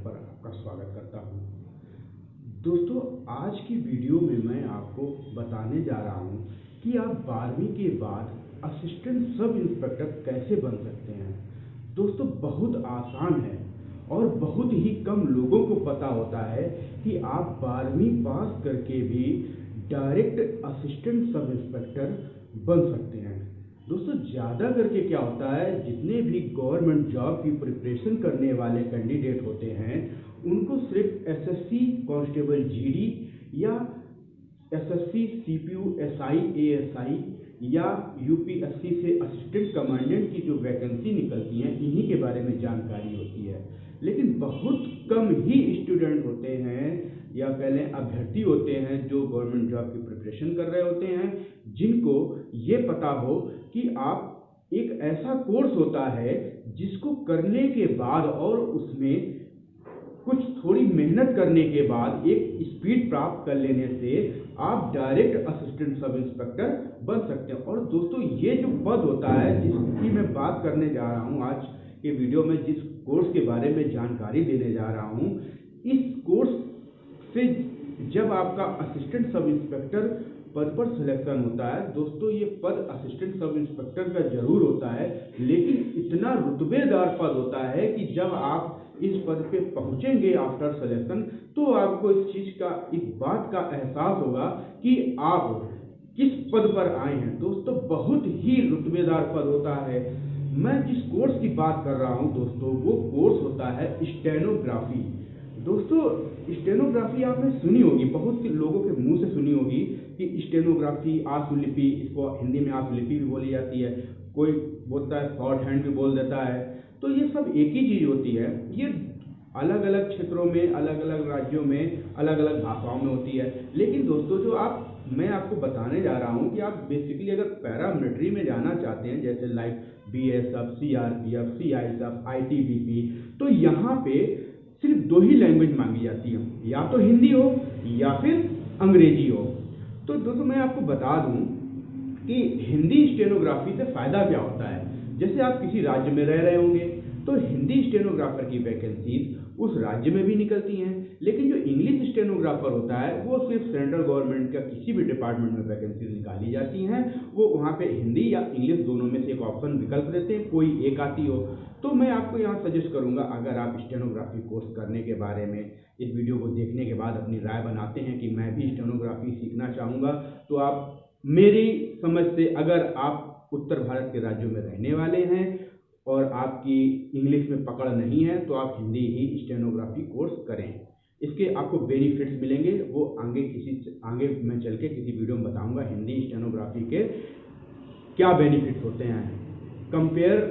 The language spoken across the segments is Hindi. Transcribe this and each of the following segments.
पर आपका स्वागत करता हूं। दोस्तों, आज की वीडियो में मैं आपको बताने जा रहा हूं कि आप 12वीं के बाद असिस्टेंट सब इंस्पेक्टर कैसे बन सकते हैं। दोस्तों, बहुत आसान है और बहुत ही कम लोगों को पता होता है कि आप 12वीं पास करके भी डायरेक्ट असिस्टेंट सब इंस्पेक्टर बन सकते हैं। दोस्तों, ज़्यादा करके क्या होता है, जितने भी गवर्नमेंट जॉब की प्रिपरेशन करने वाले कैंडिडेट होते हैं उनको सिर्फ एसएससी कांस्टेबल जीडी या एसएससी सीपीयू एसआई एएसआई या यूपीएससी से असिस्टेंट कमांडेंट की जो वैकेंसी निकलती हैं इन्हीं के बारे में जानकारी होती है। लेकिन बहुत कम ही स्टूडेंट होते हैं या कह लें अभ्यर्थी होते हैं जो गवर्नमेंट जॉब की प्रिपरेशन कर रहे होते हैं जिनको ये पता हो कि आप एक ऐसा कोर्स होता है जिसको करने के बाद और उसमें कुछ थोड़ी मेहनत करने के बाद एक स्पीड प्राप्त कर लेने से आप डायरेक्ट असिस्टेंट सब इंस्पेक्टर बन सकते हैं। और दोस्तों, ये जो पद होता है जिसकी मैं बात करने जा रहा हूँ आज के वीडियो में, जिस कोर्स के बारे में जानकारी देने जा रहा हूँ, इस कोर्स से जब आपका असिस्टेंट सब इंस्पेक्टर पद पर सिलेक्शन होता है, दोस्तों ये पद असिस्टेंट सब इंस्पेक्टर का जरूर होता है, लेकिन इतना रुतबेदार पद होता है कि जब आप इस पद पे पहुंचेंगे आफ्टर सिलेक्शन तो आपको इस चीज का, इस बात का एहसास होगा कि आप किस पद पर आए हैं। दोस्तों, बहुत ही रुतबेदार पद होता है। मैं जिस कोर्स की बात कर रहा हूं दोस्तों, वो कोर्स होता है स्टेनोग्राफी। दोस्तों, स्टेनोग्राफी आपने सुनी होगी, बहुत से लोगों के मुंह से सुनी होगी कि स्टेनोग्राफी, आशुलिपि, इसको हिंदी में आशुलिपि भी बोली जाती है, कोई बोलता है शॉर्ट हैंड भी बोल देता है। तो ये सब एक ही चीज होती है। ये अलग अलग क्षेत्रों में, अलग अलग राज्यों में, अलग अलग भाषाओं में होती है। लेकिन दोस्तों, मैं आपको बताने जा रहा हूँ कि आप बेसिकली अगर पैरामिलिट्री में जाना चाहते हैं, जैसे like BSF, CRPF, CISF, ITBP, तो यहाँ पे सिर्फ 2 ही लैंग्वेज मांगी जाती है, या तो हिंदी हो या फिर अंग्रेजी हो। तो दोस्तों, मैं आपको बता दूं कि हिंदी स्टेनोग्राफी से फायदा क्या होता है। जैसे आप किसी राज्य में रह रहे होंगे तो हिंदी स्टेनोग्राफर की वैकेंसी उस राज्य में भी निकलती हैं, लेकिन जो इंग्लिश स्टेनोग्राफर होता है वो सिर्फ सेंट्रल गवर्नमेंट का किसी भी डिपार्टमेंट में वैकेंसी निकाली जाती हैं। वो वहाँ पे हिंदी या इंग्लिश दोनों में से एक ऑप्शन विकल्प देते हैं, कोई एक आती हो। तो मैं आपको यहाँ सजेस्ट करूँगा, अगर आप स्टेनोग्राफी कोर्स करने के बारे में इस वीडियो को देखने के बाद अपनी राय बनाते हैं कि मैं भी स्टेनोग्राफी सीखना चाहूँगा, तो आप मेरी समझ से, अगर आप उत्तर भारत के राज्यों में रहने वाले हैं और आपकी इंग्लिश में पकड़ नहीं है, तो आप हिंदी ही स्टेनोग्राफी कोर्स करें। इसके आपको बेनिफिट्स मिलेंगे, वो आगे मैं चल के किसी वीडियो में बताऊंगा हिंदी स्टेनोग्राफी के क्या बेनिफिट्स होते हैं कंपेयर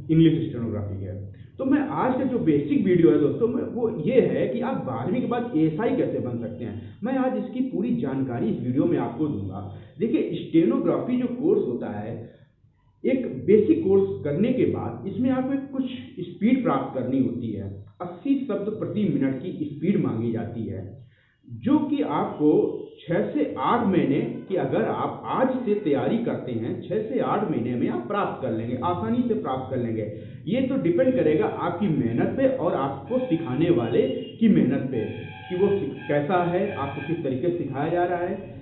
इंग्लिश स्टेनोग्राफी के। तो मैं आज का जो बेसिक वीडियो है दोस्तों, वो ये है कि आप 12वीं के बाद एएसआई कैसे बन सकते हैं। मैं आज इसकी पूरी जानकारी इस वीडियो में आपको दूंगा। देखिए, स्टेनोग्राफी जो कोर्स होता है, एक बेसिक कोर्स करने के बाद इसमें आपको कुछ स्पीड प्राप्त करनी होती है। 80 शब्द प्रति मिनट की स्पीड मांगी जाती है, जो कि आपको 6 से 8 महीने की, अगर आप आज से तैयारी करते हैं, 6 से 8 महीने में आप प्राप्त कर लेंगे, आसानी से प्राप्त कर लेंगे। ये तो डिपेंड करेगा आपकी मेहनत पे और आपको सिखाने वाले की मेहनत पे कि वो कैसा है, आपको किस तरीके से सिखाया जा रहा है।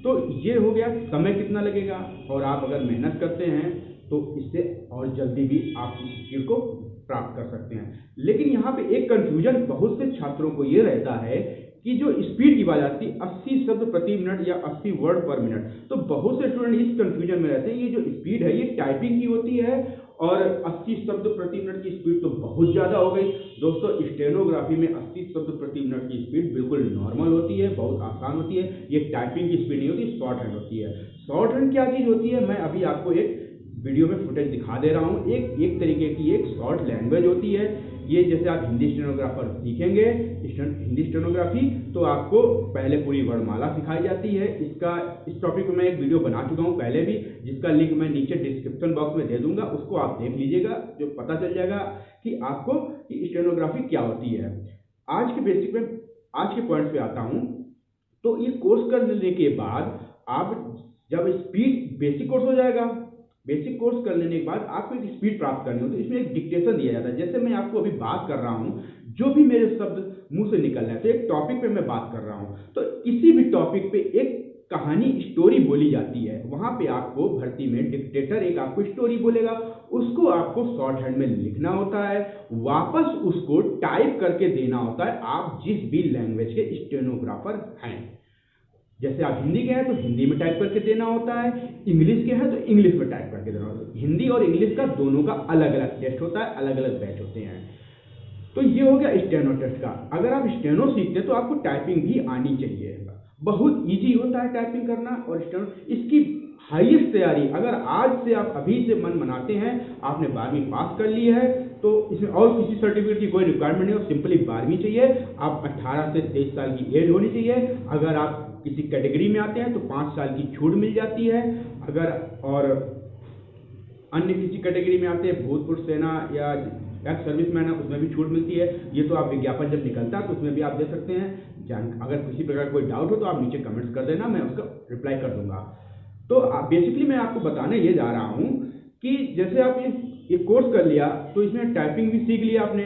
तो ये हो गया समय कितना लगेगा, और आप अगर मेहनत करते हैं तो इससे और जल्दी भी आप इस स्किल को प्राप्त कर सकते हैं। लेकिन यहाँ पे एक कंफ्यूजन बहुत से छात्रों को ये रहता है कि जो स्पीड की बात आती है 80 शब्द प्रति मिनट या 80 वर्ड पर मिनट, तो बहुत से स्टूडेंट इस कंफ्यूजन में रहते हैं। ये जो स्पीड है ये टाइपिंग की होती है और 80 शब्द प्रति मिनट की स्पीड तो बहुत ज़्यादा हो गई। दोस्तों, स्टेनोग्राफी में 80 शब्द प्रति मिनट की स्पीड बिल्कुल नॉर्मल होती है, बहुत आसान होती है। ये टाइपिंग की स्पीड नहीं होती, शॉर्ट हैंड होती है। शॉर्ट हैंड क्या चीज़ होती है, मैं अभी आपको एक वीडियो में फुटेज दिखा दे रहा हूँ। एक तरीके की एक शॉर्ट लैंग्वेज होती है। ये जैसे आप हिंदी स्टेनोग्राफर सीखेंगे हिंदी स्टेनोग्राफी, तो आपको पहले पूरी वर्णमाला सिखाई जाती है। इस टॉपिक में मैं एक वीडियो बना चुका हूँ पहले भी, जिसका लिंक मैं नीचे डिस्क्रिप्शन बॉक्स में दे दूंगा, उसको आप देख लीजिएगा, जो पता चल जाएगा कि आपको कि स्टेनोग्राफी क्या होती है। आज के बेसिक में, आज के पॉइंट पे आता हूँ। तो ये कोर्स कर लेने के बाद आप जब स्पीड, बेसिक कोर्स हो जाएगा, बेसिक कोर्स कर लेने के बाद आपको एक स्पीड प्राप्त करनी होती है। इसमें एक डिक्टेशन दिया जाता है। जैसे मैं आपको अभी बात कर रहा हूँ, जो भी मेरे शब्द मुंह से निकल रहे हैं, तो एक टॉपिक पे मैं बात कर रहा हूँ, तो किसी भी टॉपिक पे एक कहानी स्टोरी बोली जाती है। वहां पे आपको भर्ती में डिक्टेटर एक आपको स्टोरी बोलेगा, उसको आपको शॉर्ट हैंड में लिखना होता है, वापस उसको टाइप करके देना होता है आप जिस भी लैंग्वेज के स्टेनोग्राफर हैं। जैसे आप हिंदी के हैं तो हिंदी में टाइप करके देना होता है, इंग्लिश के हैं तो इंग्लिश में टाइप करके देना होता है। हिंदी और इंग्लिश का दोनों का अलग अलग टेस्ट होता है, अलग अलग बैच होते हैं। तो ये हो गया स्टेनो टेस्ट का। अगर आप स्टेनो सीखते हैं तो आपको टाइपिंग भी आनी चाहिए, बहुत इजी होता है टाइपिंग करना। और स्टेनो इसकी हाईएस्ट तैयारी, अगर आज से आप अभी से मन बनाते हैं, आपने 12वीं पास कर ली है, तो इसमें और किसी सर्टिफिकेट की कोई रिक्वायरमेंट नहीं हो, सिंपली 12वीं चाहिए। आप 18 से 23 साल की एज होनी चाहिए। अगर आप किसी कैटेगरी में आते हैं तो 5 साल की छूट मिल जाती है। अगर और अन्य किसी कैटेगरी में आते हैं, भूतपूर्व सेना या एक्स सर्विसमैन है, उसमें भी छूट मिलती है। ये तो आप विज्ञापन जब निकलता है तो उसमें भी आप दे सकते हैं। अगर किसी प्रकार कोई डाउट हो तो आप नीचे कमेंट्स कर देना, मैं उसका रिप्लाई कर दूंगा। तो बेसिकली मैं आपको बताने ये जा रहा हूँ कि जैसे आप ये कोर्स कर लिया तो इसमें टाइपिंग भी सीख लिया आपने,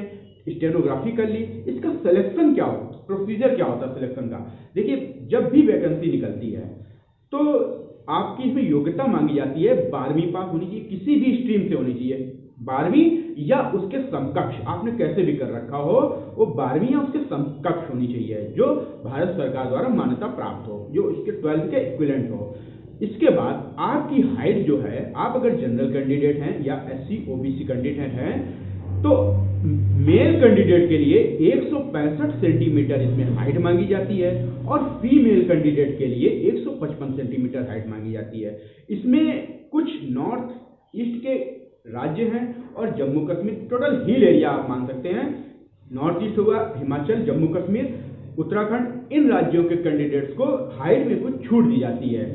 स्टेनोग्राफी कर ली, इसका सिलेक्शन क्या होता, प्रोसीजर क्या होता है सिलेक्शन का। देखिए, जब भी वैकेंसी निकलती है तो आपकी इसमें योग्यता मांगी जाती है 12वीं पास होनी चाहिए, किसी भी स्ट्रीम से होनी चाहिए। 12वीं या उसके समकक्ष, आपने कैसे भी कर रखा हो, वो 12वीं या उसके समकक्ष होनी चाहिए, जो भारत सरकार द्वारा मान्यता प्राप्त हो, जो इसके 12th के इक्विवेलेंट हो। इसके बाद आपकी हाइट जो है, आप अगर जनरल कैंडिडेट हैं या SC OBC कैंडिडेट हैं तो मेल कैंडिडेट के लिए 165 सेंटीमीटर इसमें हाइट मांगी जाती है और फीमेल कैंडिडेट के लिए 155 सेंटीमीटर हाइट मांगी जाती है। इसमें कुछ नॉर्थ ईस्ट के राज्य हैं और Jammu Kashmir, total hill area आप मान सकते हैं। नॉर्थ ईस्ट होगा हिमाचल, जम्मू कश्मीर, उत्तराखंड, इन राज्यों के कैंडिडेट्स को हाइट में कुछ छूट दी जाती है।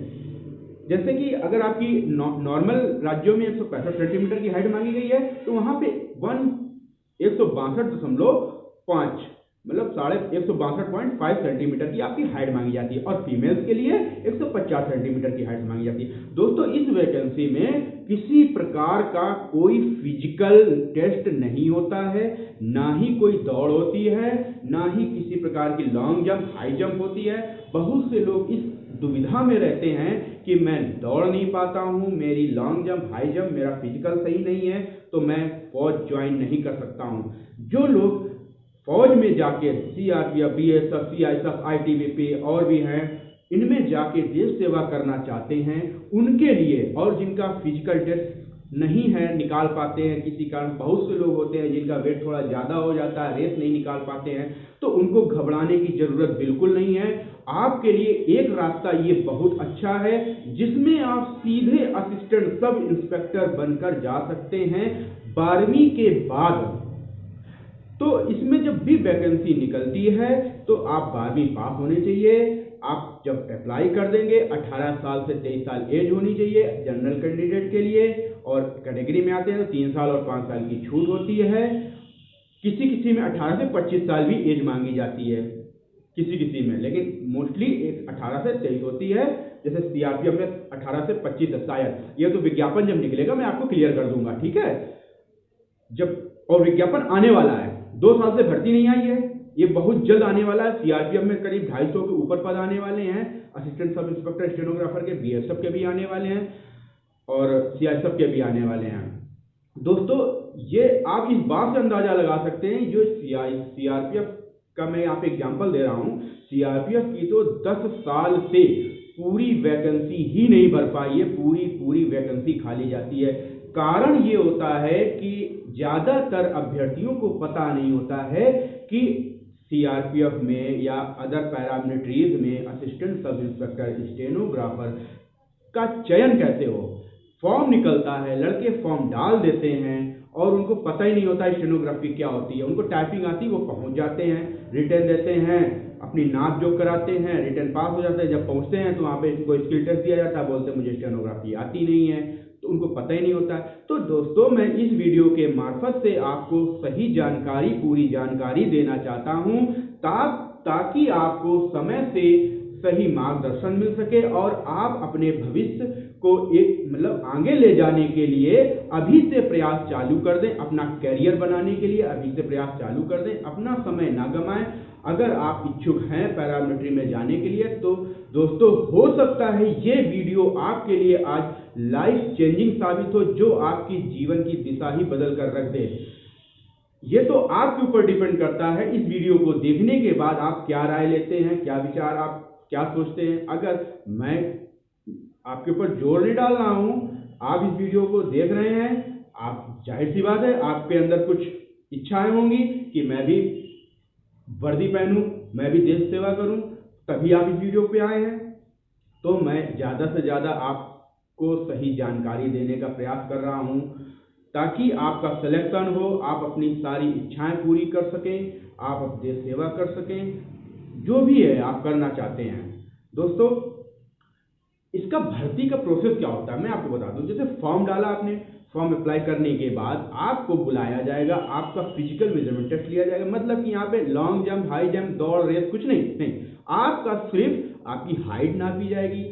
जैसे कि अगर आपकी नॉर्मल राज्यों में 165 सेंटीमीटर की हाइट मांगी गई है तो वहां पे 162.5 मतलब 162.5 सेंटीमीटर की आपकी हाइट मांगी जाती है और फीमेल्स के लिए 150 सेंटीमीटर की हाइट मांगी जाती है। दोस्तों, इस वैकेंसी में किसी प्रकार का कोई फिजिकल टेस्ट नहीं होता है, ना ही कोई दौड़ होती है, ना ही किसी प्रकार की लॉन्ग जंप, हाई जंप होती है। बहुत से लोग इस दुविधा में रहते हैं कि मैं दौड़ नहीं पाता हूं, मेरी लॉन्ग जंप, हाई जंप, मेरा फिजिकल सही नहीं है, तो मैं फौज ज्वाइन नहीं कर सकता हूं। जो लोग फौज में जाके CRPF, BSF, CISF, ITBP और भी हैं, इनमें जाके देश सेवा करना चाहते हैं, उनके लिए, और जिनका फिजिकल टेस्ट नहीं है, निकाल पाते हैं किसी कारण, बहुत से लोग होते हैं जिनका वेट थोड़ा ज़्यादा हो जाता है, रेस नहीं निकाल पाते हैं, तो उनको घबराने की ज़रूरत बिल्कुल नहीं है। आपके लिए एक रास्ता ये बहुत अच्छा है जिसमें आप सीधे असिस्टेंट सब इंस्पेक्टर बनकर जा सकते हैं 12वीं के बाद। तो इसमें जब भी वैकेंसी निकलती है तो आप 12वीं पास होने चाहिए। आप जब अप्लाई कर देंगे 18 साल से 23 साल एज होनी चाहिए जनरल कैंडिडेट के लिए, और कैटेगरी में आते हैं तो 3 साल और 5 साल की छूट होती है। किसी किसी में 18 से 25 साल भी एज मांगी जाती है, किसी किसी में, लेकिन मोस्टली 18 से 23 होती है। जैसे CRPF में 18 से 25 है शायद, ये तो विज्ञापन जब निकलेगा मैं आपको क्लियर कर दूंगा, ठीक है। जब और विज्ञापन आने वाला है, 2 साल से भर्ती नहीं आई है, ये बहुत जल्द आने वाला है। CRPF में करीब 250 के ऊपर पद आने वाले हैं, असिस्टेंट सब इंस्पेक्टर स्टेनोग्राफर के, BSF के भी आने वाले हैं और CISF के भी आने वाले हैं। दोस्तों, ये आप इस बात से अंदाजा लगा सकते हैं, जो CRPF का मैं यहाँ पे एग्जाम्पल दे रहा हूँ, CRPF की तो 10 साल से पूरी वैकेंसी ही नहीं भर पाई है, पूरी वैकेंसी खाली जाती है। कारण ये होता है कि ज्यादातर अभ्यर्थियों को पता नहीं होता है कि CRPF में या अदर पैरामिलिट्रीज में असिस्टेंट सब इंस्पेक्टर स्टेनोग्राफर का चयन कैसे हो। फॉर्म निकलता है, लड़के फॉर्म डाल देते हैं और उनको पता ही नहीं होता स्टेनोग्राफी क्या होती है। उनको टाइपिंग आती है, वो पहुंच जाते हैं, रिटर्न देते हैं, अपनी नाप जोक कराते हैं, रिटर्न पास हो जाते हैं। जब पहुंचते हैं तो वहाँ पे इनको स्किल टेस्ट दिया जाता है, बोलते हैं मुझे स्टेनोग्राफी आती नहीं है, तो उनको पता ही नहीं होता है। तो दोस्तों, मैं इस वीडियो के मार्फत से आपको सही जानकारी, पूरी जानकारी देना चाहता हूं ताकि आपको समय से सही मार्गदर्शन मिल सके और आप अपने भविष्य को एक आगे ले जाने के लिए अभी से प्रयास चालू कर दें। अपना करियर बनाने के लिए अभी से प्रयास चालू कर दें, अपना समय ना गंवाएं। अगर आप इच्छुक हैं पैरामिलिट्री में जाने के लिए तो दोस्तों हो सकता है ये वीडियो आपके लिए आज लाइफ चेंजिंग साबित हो, जो आपकी जीवन की दिशा ही बदल कर रख दे। ये तो आपके ऊपर डिपेंड करता है इस वीडियो को देखने के बाद आप क्या राय लेते हैं, क्या विचार, आप क्या सोचते हैं। अगर मैं आपके ऊपर जोर नहीं डाल रहा हूं, आप इस वीडियो को देख रहे हैं, आप जाहिर सी बात है आपके अंदर कुछ इच्छाएं होंगी कि मैं भी वर्दी पहनूं, मैं भी देश सेवा करूं, तभी आप इस वीडियो पे आए हैं। तो मैं ज़्यादा से ज़्यादा आपको सही जानकारी देने का प्रयास कर रहा हूं ताकि आपका सिलेक्शन हो, आप अपनी सारी इच्छाएं पूरी कर सकें, आप अब देश सेवा कर सकें, जो भी है आप करना चाहते हैं। दोस्तों इसका भर्ती का प्रोसेस क्या होता है मैं आपको बता दूं। जैसे फॉर्म डाला आपने, फॉर्म अप्लाई करने के बाद आपको बुलाया जाएगा, आपका फिजिकल मेजरमेंट टेस्ट लिया जाएगा। मतलब कि यहाँ पे लॉन्ग जंप, हाई जंप, दौड़, रेस कुछ नहीं, आपका सिर्फ आपकी हाइट नापी जाएगी।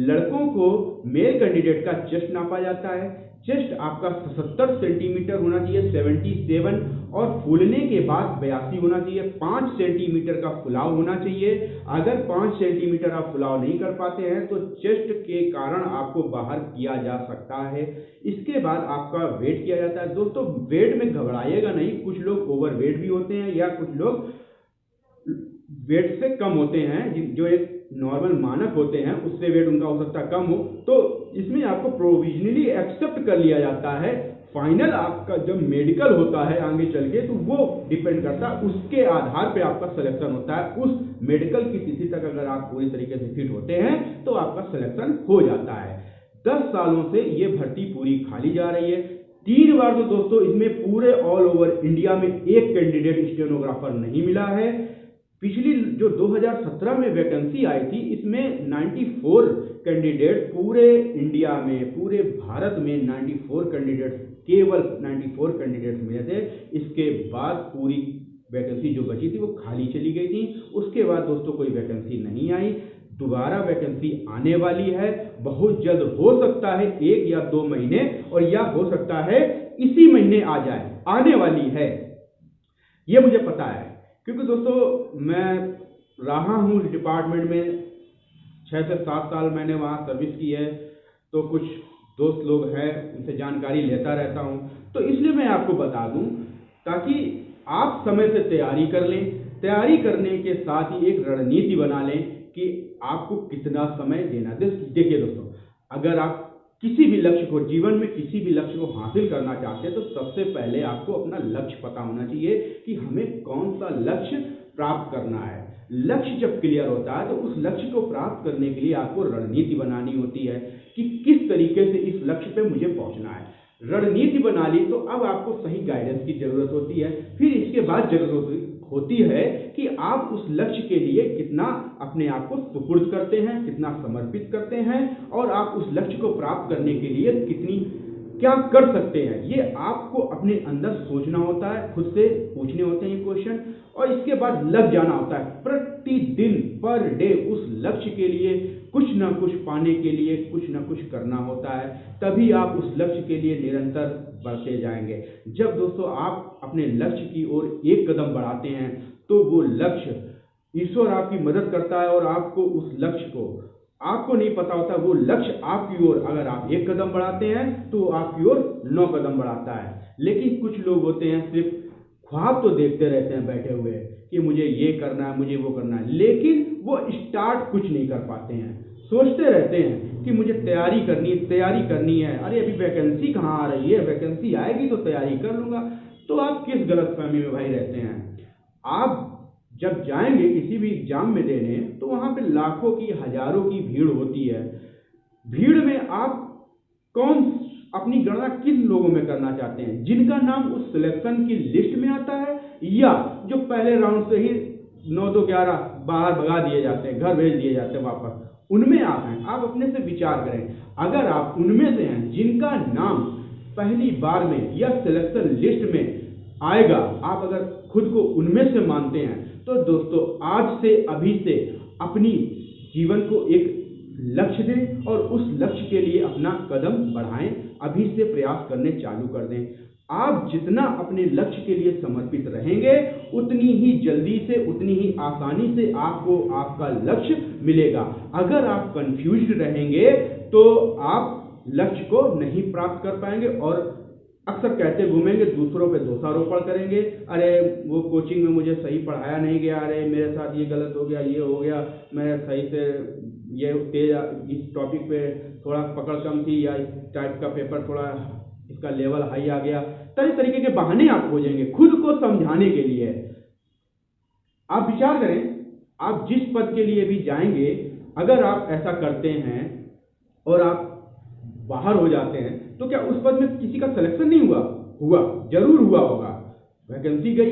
लड़कों को मेल कैंडिडेट का चेस्ट नापा जाता है, चेस्ट आपका 77 सेंटीमीटर होना चाहिए, 77, और फूलने के बाद 82 होना चाहिए। 5 सेंटीमीटर का फुलाव होना चाहिए। अगर 5 सेंटीमीटर आप फुलाव नहीं कर पाते हैं तो चेस्ट के कारण आपको बाहर किया जा सकता है। इसके बाद आपका वेट किया जाता है। दोस्तों वेट में घबराइएगा नहीं, कुछ लोग ओवर वेट भी होते हैं या कुछ लोग वेट से कम होते हैं, जो एक नॉर्मल मानक होते हैं उससे वेट उनका हो सकता है कम हो, तो इसमें आपको प्रोविजनली एक्सेप्ट कर लिया जाता है। फाइनल आपका जब मेडिकल होता है आगे चल के तो वो डिपेंड करता है, उसके आधार पे आपका सिलेक्शन होता है। उस मेडिकल की तिथि तक अगर आप पूरी तरीके से फिट होते हैं तो आपका सिलेक्शन हो जाता है। 10 सालों से ये भर्ती पूरी खाली जा रही है। 3 बार तो दोस्तों इसमें पूरे ऑल ओवर इंडिया में एक कैंडिडेट स्टेनोग्राफर नहीं मिला है। पिछली जो 2017 में वैकेंसी आई थी इसमें 94 कैंडिडेट पूरे इंडिया में, पूरे भारत में 94 कैंडिडेट, केवल 94 कैंडिडेट्स मिले थे। इसके बाद पूरी वैकेंसी जो बची थी वो खाली चली गई थी। उसके बाद दोस्तों कोई वैकेंसी नहीं आई। दोबारा वैकेंसी आने वाली है, बहुत जल्द, हो सकता है 1 या 2 महीने, और या हो सकता है इसी महीने आ जाए, आने वाली है, ये मुझे पता है। क्योंकि दोस्तों मैं रहा हूँ इस डिपार्टमेंट में 6 से 7 साल मैंने वहाँ सर्विस की है, तो कुछ दोस्त लोग हैं उनसे जानकारी लेता रहता हूँ, तो इसलिए मैं आपको बता दूँ ताकि आप समय से तैयारी कर लें। तैयारी करने के साथ ही एक रणनीति बना लें कि आपको कितना समय देना। देखिए दोस्तों, अगर आप किसी भी लक्ष्य को, जीवन में किसी भी लक्ष्य को हासिल करना चाहते हैं तो सबसे पहले आपको अपना लक्ष्य पता होना चाहिए कि हमें कौन सा लक्ष्य प्राप्त करना है। लक्ष्य जब क्लियर होता है तो उस लक्ष्य को प्राप्त करने के लिए आपको रणनीति बनानी होती है कि किस तरीके से इस लक्ष्य पे मुझे पहुंचना है। रणनीति बना ली तो अब आपको सही गाइडेंस की जरूरत होती है। फिर इसके बाद जरूरत होती है कि आप उस लक्ष्य के लिए कितना अपने आप को सुपुर्द करते हैं, कितना समर्पित करते हैं, और आप उस लक्ष्य को प्राप्त करने के लिए कितनी क्या कर सकते हैं। ये आपको अपने अंदर सोचना होता है, खुद से पूछने होते हैं क्वेश्चन, और इसके बाद लग जाना होता है। प्रतिदिन पर डे उस लक्ष्य के लिए कुछ ना कुछ पाने के लिए कुछ ना कुछ करना होता है, तभी आप उस लक्ष्य के लिए निरंतर बढ़ते जाएंगे। जब दोस्तों आप अपने लक्ष्य की ओर एक कदम बढ़ाते हैं तो वो लक्ष्य, ईश्वर आपकी मदद करता है और आपको उस लक्ष्य को, आपको नहीं पता होता, वो लक्ष्य आपकी ओर, अगर आप 1 कदम बढ़ाते हैं तो आपकी ओर 9 कदम बढ़ाता है। लेकिन कुछ लोग होते हैं सिर्फ ख्वाब तो देखते रहते हैं बैठे हुए कि मुझे ये करना है, मुझे वो करना है, लेकिन वो स्टार्ट कुछ नहीं कर पाते हैं। सोचते रहते हैं कि मुझे तैयारी करनी है, अरे अभी वैकेंसी कहाँ आ रही है, वैकेंसी आएगी तो तैयारी कर लूंगा। तो आप किस गलतफहमी में भाई रहते हैं। आप जब जाएंगे किसी भी एग्जाम में देने तो वहां पे लाखों की, हजारों की भीड़ होती है। भीड़ में आप कौन अपनी गणना किन लोगों में करना चाहते हैं, जिनका नाम उस सिलेक्शन की लिस्ट में आता है, या जो पहले राउंड से ही 9-2-11 बाहर भगा दिए जाते हैं, घर भेज दिए जाते हैं वापस, उनमें आप हैं। आप अपने से विचार करें, अगर आप उनमें से हैं जिनका नाम पहली बार में या सिलेक्शन लिस्ट में आएगा, आप अगर खुद को उनमें से मानते हैं तो दोस्तों आज से, अभी से अपनी जीवन को एक लक्ष्य दें और उस लक्ष्य के लिए अपना कदम बढ़ाएं, अभी से प्रयास करने चालू कर दें। आप जितना अपने लक्ष्य के लिए समर्पित रहेंगे उतनी ही जल्दी से, उतनी ही आसानी से आपको आपका लक्ष्य मिलेगा। अगर आप कंफ्यूज्ड रहेंगे तो आप लक्ष्य को नहीं प्राप्त कर पाएंगे और अक्सर कहते घूमेंगे, दूसरों पे दोषारोपण करेंगे। अरे वो कोचिंग में मुझे सही पढ़ाया नहीं गया, अरे मेरे साथ ये गलत हो गया, ये हो गया, मैं सही से ये तेज इस टॉपिक पे थोड़ा पकड़ कम थी, या इस टाइप का पेपर थोड़ा इसका लेवल हाई आ गया। तरह तरीके के बहाने आप खोजेंगे खुद को समझाने के लिए। आप विचार करें, आप जिस पद के लिए भी जाएंगे, अगर आप ऐसा करते हैं और आप बाहर हो जाते हैं तो क्या उस पद में किसी का सिलेक्शन नहीं हुआ? हुआ, जरूर हुआ होगा। वैकेंसी गई,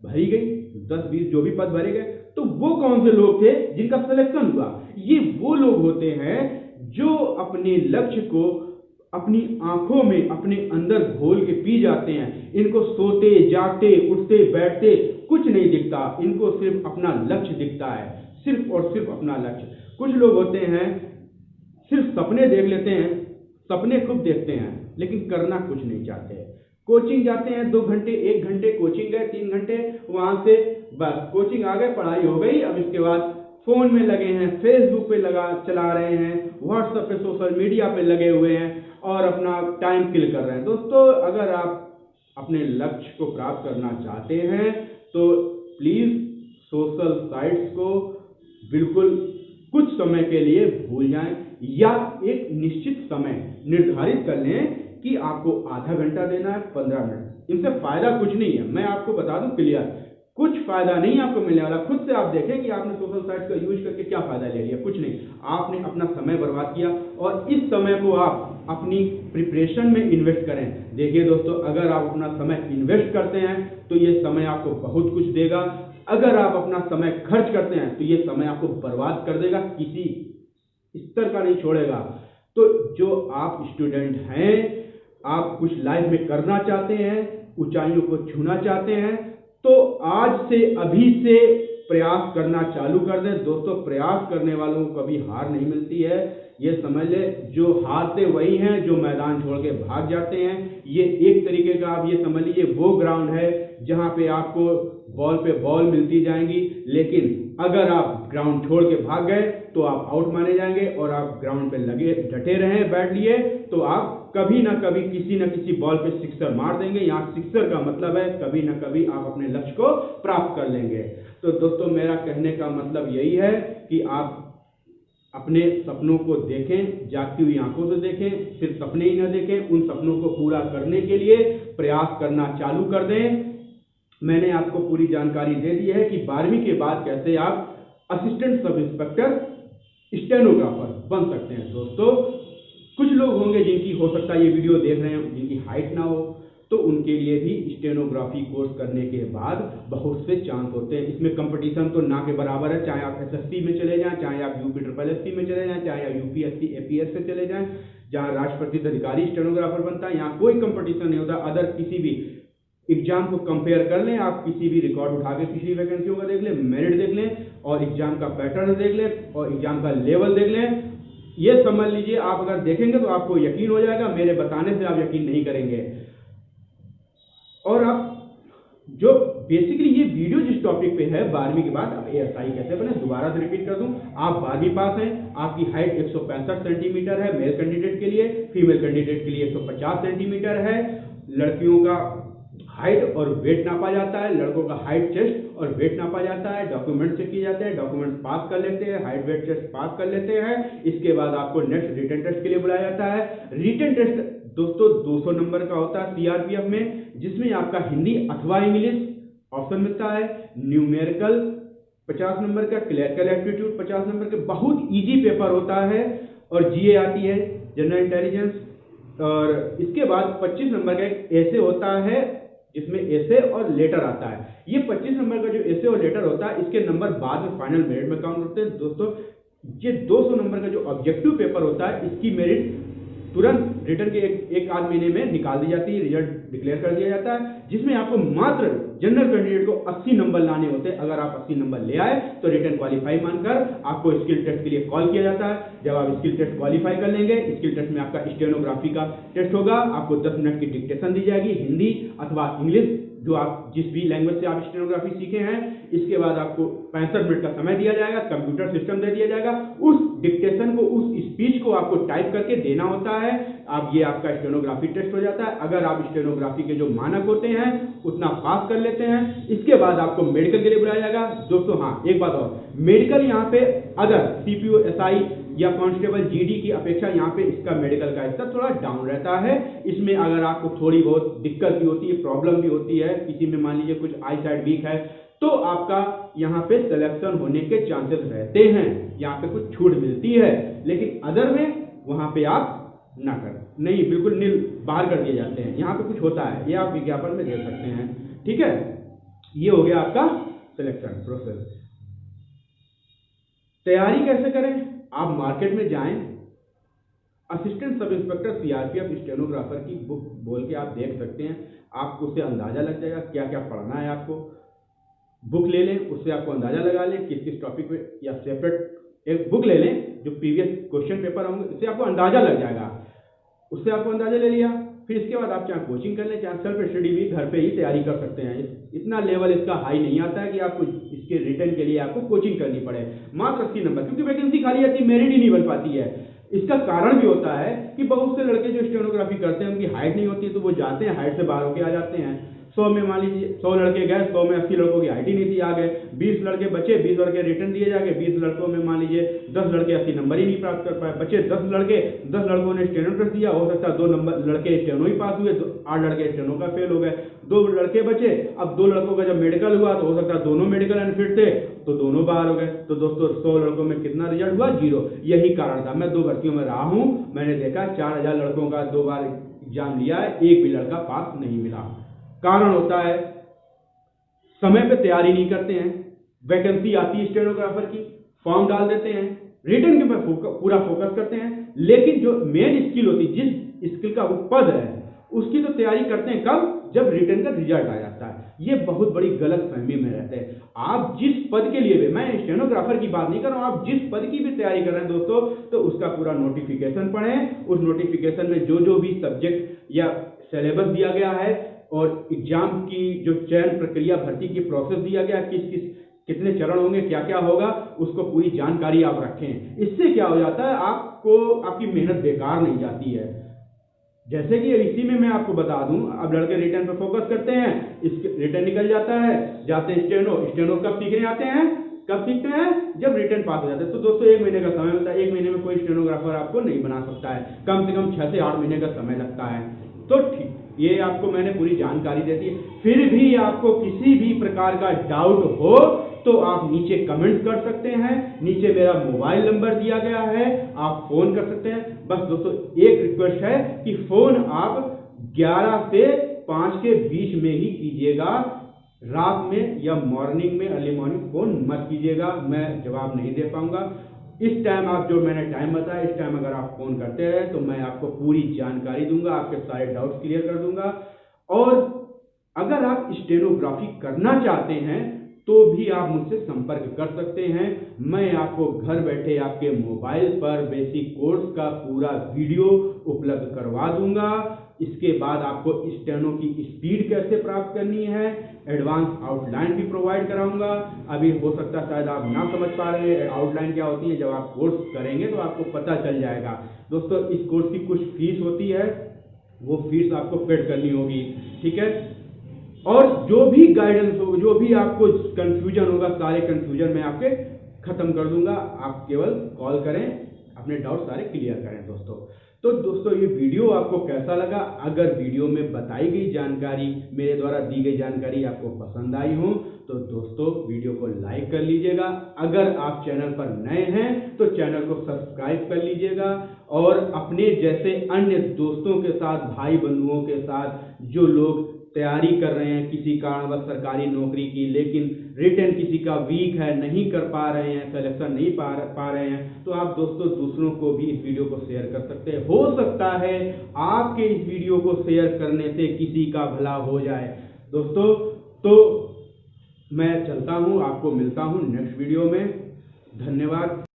भरी गई, 10-20 जो भी पद भरे गए, तो वो कौन से लोग थे जिनका सिलेक्शन हुआ? ये वो लोग होते हैं जो अपने लक्ष्य को अपनी आंखों में अपने अंदर घोल के पी जाते हैं। इनको सोते जागते उठते बैठते कुछ नहीं दिखता, इनको सिर्फ अपना लक्ष्य दिखता है, सिर्फ और सिर्फ अपना लक्ष्य। कुछ लोग होते हैं सिर्फ सपने देख लेते हैं, सपने खूब देखते हैं, लेकिन करना कुछ नहीं चाहते। कोचिंग जाते हैं, 2 घंटे 1 घंटे कोचिंग गए, 3 घंटे वहां से बस कोचिंग आ गए, पढ़ाई हो गई। अब इसके बाद फोन में लगे हैं, फेसबुक पे चला रहे हैं, व्हाट्सएप पे सोशल मीडिया पे लगे हुए हैं और अपना टाइम किल कर रहे हैं। दोस्तों, अगर आप अपने लक्ष्य को प्राप्त करना चाहते हैं तो प्लीज सोशल साइट्स को बिल्कुल कुछ समय के लिए भूल जाएं, या एक निश्चित समय निर्धारित कर लें कि आपको आधा घंटा देना है, 15 मिनट। इनसे फायदा कुछ नहीं है, मैं आपको बता दूं क्लियर, कुछ फायदा नहीं आपको मिलने वाला। खुद से आप देखें कि आपने सोशल साइट्स का यूज करके क्या फायदा ले लिया, कुछ नहीं। आपने अपना समय बर्बाद किया और इस समय को आप अपनी प्रिपरेशन में इन्वेस्ट करें। देखिए दोस्तों, अगर आप अपना समय इन्वेस्ट करते हैं तो ये समय आपको बहुत कुछ देगा। अगर आप अपना समय खर्च करते हैं तो ये समय आपको बर्बाद कर देगा, किसी स्तर का नहीं छोड़ेगा। तो जो आप स्टूडेंट हैं, आप कुछ लाइफ में करना चाहते हैं, ऊंचाइयों को छूना चाहते हैं, तो आज से अभी से प्रयास करना चालू कर दें। दोस्तों, प्रयास करने वालों को कभी हार नहीं मिलती है, ये समझ ले। जो हारते वही हैं जो मैदान छोड़ के भाग जाते हैं। ये एक तरीके का आप ये समझ लीजिए वो ग्राउंड है जहां पे आपको बॉल पे बॉल मिलती जाएंगी, लेकिन अगर आप ग्राउंड छोड़ के भाग गए तो आप आउट माने जाएंगे, और आप ग्राउंड पे लगे डटे रहे बैठ लिए तो आप कभी ना कभी किसी न किसी बॉल पे सिक्सर मार देंगे। यहाँ सिक्सर का मतलब है कभी ना कभी आप अपने लक्ष्य को प्राप्त कर लेंगे। तो दोस्तों, मेरा कहने का मतलब यही है कि आप अपने सपनों को देखें, जागती हुई आंखों से देखें, सिर्फ सपने ही न देखें, उन सपनों को पूरा करने के लिए प्रयास करना चालू कर दें। मैंने आपको पूरी जानकारी दे दी है कि 12वीं के बाद कैसे आप असिस्टेंट सब इंस्पेक्टर स्टेनोग्राफर बन सकते हैं। दोस्तों, कुछ लोग होंगे जिनकी हो सकता है ये वीडियो देख रहे हैं जिनकी हाइट ना हो, तो उनके लिए भी स्टेनोग्राफी कोर्स करने के बाद बहुत से चांस होते हैं। इसमें कंपटीशन तो ना के बराबर है, चाहे आप एसएससी में चले जाएं, चाहे आप यूपी SSSC में चले जाएं, चाहे आप यूपीएससी APS से चले जाएं, जहां राष्ट्रपति अधिकारी स्टेनोग्राफर बनता है। यहाँ कोई कंपटीशन नहीं होता। अदर किसी भी एग्जाम को कंपेयर कर लें, आप किसी भी रिकॉर्ड उठा के पिछली वैकेंसियों का देख लें, मेरिट देख लें, और एग्जाम का पैटर्न देख लें, और एग्जाम का लेवल देख लें। ये समझ लीजिए, आप अगर देखेंगे तो आपको यकीन हो जाएगा, मेरे बताने से आप यकीन नहीं करेंगे। और आप जो बेसिकली ये वीडियो जिस टॉपिक पे है 12वीं के बाद आप ASI कैसे बने, दोबारा से रिपीट कर दूं। आप 12वीं पास हैं, आपकी हाइट 165 सेंटीमीटर है मेल कैंडिडेट के लिए, फीमेल कैंडिडेट के लिए 150 सेंटीमीटर है। लड़कियों का हाइट और वेट नापा जाता है, लड़कों का हाइट चेस्ट और वेट नापा जाता है, डॉक्यूमेंट चेक किए जाते हैं, डॉक्यूमेंट पास कर लेते हैं, हाइट वेट टेस्ट पास कर लेते हैं। इसके बाद आपको नेक्स्ट रिटन टेस्ट के लिए बुलाया जाता है। रिटन टेस्ट दोस्तों 200 नंबर का होता है CRPF में, जिसमें आपका हिंदी अथवा इंग्लिश ऑप्शन मिलता है, न्यूमेरिकल 50 नंबर का, क्लरिकल एप्टीट्यूड 50 नंबर का, बहुत इजी पेपर होता है, और GA आती है, जनरल इंटेलिजेंस। और इसके बाद 25 नंबर का एक ऐसे होता है जिसमें ऐसे और लेटर आता है। ये 25 नंबर का जो ऐसे और लेटर होता है, इसके नंबर बाद में फाइनल मेरिट में काउंट होते हैं। दोस्तों, ये 200 नंबर का जो ऑब्जेक्टिव पेपर होता है, इसकी मेरिट तुरंत रिटर्न के एक आध महीने में निकाल दी जाती है, रिजल्ट डिक्लेयर कर दिया जाता है, जिसमें आपको मात्र जनरल कैंडिडेट को 80 नंबर लाने होते हैं। अगर आप 80 नंबर ले आए तो रिटर्न क्वालिफाई मानकर आपको स्किल टेस्ट के लिए कॉल किया जाता है। जब आप स्किल टेस्ट क्वालिफाई कर लेंगे, स्किल टेस्ट में आपका स्टेनोग्राफी का टेस्ट होगा, आपको 10 मिनट की डिक्टेशन दी जाएगी, हिंदी अथवा इंग्लिश, जो आप जिस भी लैंग्वेज से आप स्टेनोग्राफी सीखे हैं। इसके बाद आपको 65 मिनट का समय दिया जाएगा, कंप्यूटर सिस्टम दे दिया जाएगा, उस डिक्टेशन को, उस स्पीच को आपको टाइप करके देना होता है। अब ये आपका स्टेनोग्राफी टेस्ट हो जाता है। अगर आप स्टेनोग्राफी के जो मानक होते हैं उतना पास कर लेते हैं, इसके बाद आपको मेडिकल के लिए बुलाया जाएगा। दोस्तों हाँ, एक बात और, मेडिकल यहाँ पे अदर सीपीओ, एसआई या कांस्टेबल जीडी की अपेक्षा यहाँ पे इसका मेडिकल का स्तर थोड़ा डाउन रहता है। इसमें अगर आपको थोड़ी बहुत दिक्कत भी होती है, प्रॉब्लम भी होती है, किसी में मान लीजिए कुछ आई साइड वीक है, तो आपका यहाँ पे सिलेक्शन होने के चांसेस रहते हैं, यहाँ पे कुछ छूट मिलती है। लेकिन अदर में वहाँ पे आप ना करें, नहीं, बिल्कुल नील बाहर कर दिए जाते हैं। यहाँ पे कुछ होता है, ये आप विज्ञापन में देख सकते हैं। ठीक है, ये हो गया आपका सिलेक्शन प्रोसेस। तैयारी कैसे करें? आप मार्केट में जाएं, assistant sub inspector CRPF stenographer की बुक बोल के आप देख सकते हैं, आपको उससे अंदाजा लग जाएगा क्या क्या पढ़ना है। आपको बुक ले लें, उससे आपको अंदाजा लगा लें किस किस टॉपिक पे, या सेपरेट एक बुक ले लें जो प्रीवियस क्वेश्चन पेपर होंगे, इससे आपको अंदाजा लग जाएगा। उससे आपको अंदाजा ले लिया, फिर इसके बाद आप चाहे कोचिंग कर लें, चाहे सेल्फ स्टडी भी घर पे ही तैयारी कर सकते हैं। इतना लेवल इसका हाई नहीं आता है कि आपको इसके रिटर्न के लिए आपको कोचिंग करनी पड़े। मात्र 80 नंबर, क्योंकि वैकेंसी खाली आती है, मेरिट ही नहीं बन पाती है। इसका कारण भी होता है कि बहुत से लड़के जो स्टेनोग्राफी करते हैं उनकी हाइट नहीं होती है, तो वो जाते हैं, हाइट से बाहर होके आ जाते हैं। 100 में मान लीजिए 100 लड़के गए, 100 में 80 लड़कों की हाइट ही नहीं थी, आ गए। 20 लड़के बचे, 20 लड़के रिटर्न दिए जाके, 20 लड़कों में मान लीजिए 10 लड़के 80 नंबर ही नहीं प्राप्त कर पाए, बचे 10 लड़के, 10 लड़कों ने स्टेनो टेस्ट दिया, हो सकता है 2 नंबर लड़के स्टेनो ही पास हुए, 8 लड़के स्टेनो का फेल हो गए, 2 लड़के बचे। अब 2 लड़कों का जब मेडिकल हुआ तो हो सकता है दोनों मेडिकल अनफिट थे, तो दोनों बाहर हो गए। तो दोस्तों 100 लड़कों में कितना रिजल्ट हुआ? 0। यही कारण था। मैं 2 भर्तियों में रहा हूं, मैंने देखा 4000 लड़कों का 2 बार एग्जाम लिया है, एक भी लड़का पास नहीं मिला। कारण होता है समय पे तैयारी नहीं करते हैं, वैकेंसी आती है स्टेनोग्राफर की, फॉर्म डाल देते हैं, रिटर्न के ऊपर पूरा फोकस करते हैं, लेकिन जो मेन स्किल होती है, जिस स्किल का वो पद है, उसकी तो तैयारी करते हैं कब? जब रिटर्न का रिजल्ट आ जाता है। ये बहुत बड़ी गलत फहमी में रहते हैं। आप जिस पद के लिए भी, मैं स्टेनोग्राफर की बात नहीं कर रहा हूं, आप जिस पद की भी तैयारी कर रहे हैं दोस्तों, तो उसका पूरा नोटिफिकेशन पढ़ें। उस नोटिफिकेशन में जो भी सब्जेक्ट या सिलेबस दिया गया है और एग्जाम की जो चयन प्रक्रिया, भर्ती की प्रोसेस दिया गया, कितने चरण होंगे, क्या क्या होगा, उसको पूरी जानकारी आप रखें। इससे क्या हो जाता है, आपकी मेहनत बेकार नहीं जाती है। जैसे कि इसी में मैं आपको बता दूं, अब लड़के रिटर्न पे फोकस करते हैं, इसके रिटर्न निकल जाता है, जाते हैं स्टेनो कब सीखने आते हैं? कब सीखते हैं? जब रिटर्न पास हो जाते हैं। तो दोस्तों 1 महीने का समय होता है, 1 महीने में कोई स्टेनोग्राफर आपको नहीं बना सकता है, कम से कम 6 से 8 महीने का समय लगता है। तो ठीक, ये आपको मैंने पूरी जानकारी दे दी। फिर भी आपको किसी भी प्रकार का डाउट हो तो आप नीचे कमेंट कर सकते हैं, नीचे मेरा मोबाइल नंबर दिया गया है, आप फोन कर सकते हैं। बस दोस्तों एक रिक्वेस्ट है कि फोन आप 11 से 5 के बीच में ही कीजिएगा, रात में या मॉर्निंग में, अर्ली मॉर्निंग फोन मत कीजिएगा, मैं जवाब नहीं दे पाऊंगा। इस टाइम आप जो मैंने टाइम बताया, इस टाइम अगर आप फोन करते हैं तो मैं आपको पूरी जानकारी दूंगा, आपके सारे डाउट्स क्लियर कर दूंगा। और अगर आप स्टेनोग्राफी करना चाहते हैं तो भी आप मुझसे संपर्क कर सकते हैं। मैं आपको घर बैठे आपके मोबाइल पर बेसिक कोर्स का पूरा वीडियो उपलब्ध करवा दूंगा। इसके बाद आपको स्टेनो की स्पीड कैसे प्राप्त करनी है, एडवांस आउटलाइन भी प्रोवाइड कराऊंगा। अभी हो सकता है शायद आप ना समझ पा रहे हैं आउटलाइन क्या होती है, जब आप कोर्स करेंगे तो आपको पता चल जाएगा। दोस्तों इस कोर्स की कुछ फीस होती है, वो फीस आपको पेड करनी होगी, ठीक है। और जो भी गाइडेंस हो, जो भी आपको कंफ्यूजन होगा, सारे कंफ्यूजन मैं आपके खत्म कर दूंगा। आप केवल कॉल करें, अपने डाउट सारे क्लियर करें दोस्तों। तो दोस्तों ये वीडियो आपको कैसा लगा? अगर वीडियो में बताई गई जानकारी, मेरे द्वारा दी गई जानकारी आपको पसंद आई हो तो दोस्तों वीडियो को लाइक कर लीजिएगा। अगर आप चैनल पर नए हैं तो चैनल को सब्सक्राइब कर लीजिएगा और अपने जैसे अन्य दोस्तों के साथ, भाई बंधुओं के साथ जो लोग तैयारी कर रहे हैं किसी कारणवश सरकारी नौकरी की, लेकिन रिटन किसी का वीक है, नहीं कर पा रहे हैं, सिलेक्शन नहीं पा रहे हैं, तो आप दोस्तों दूसरों को भी इस वीडियो को शेयर कर सकते हैं। हो सकता है आपके इस वीडियो को शेयर करने से किसी का भला हो जाए। दोस्तों तो मैं चलता हूं, आपको मिलता हूं नेक्स्ट वीडियो में। धन्यवाद।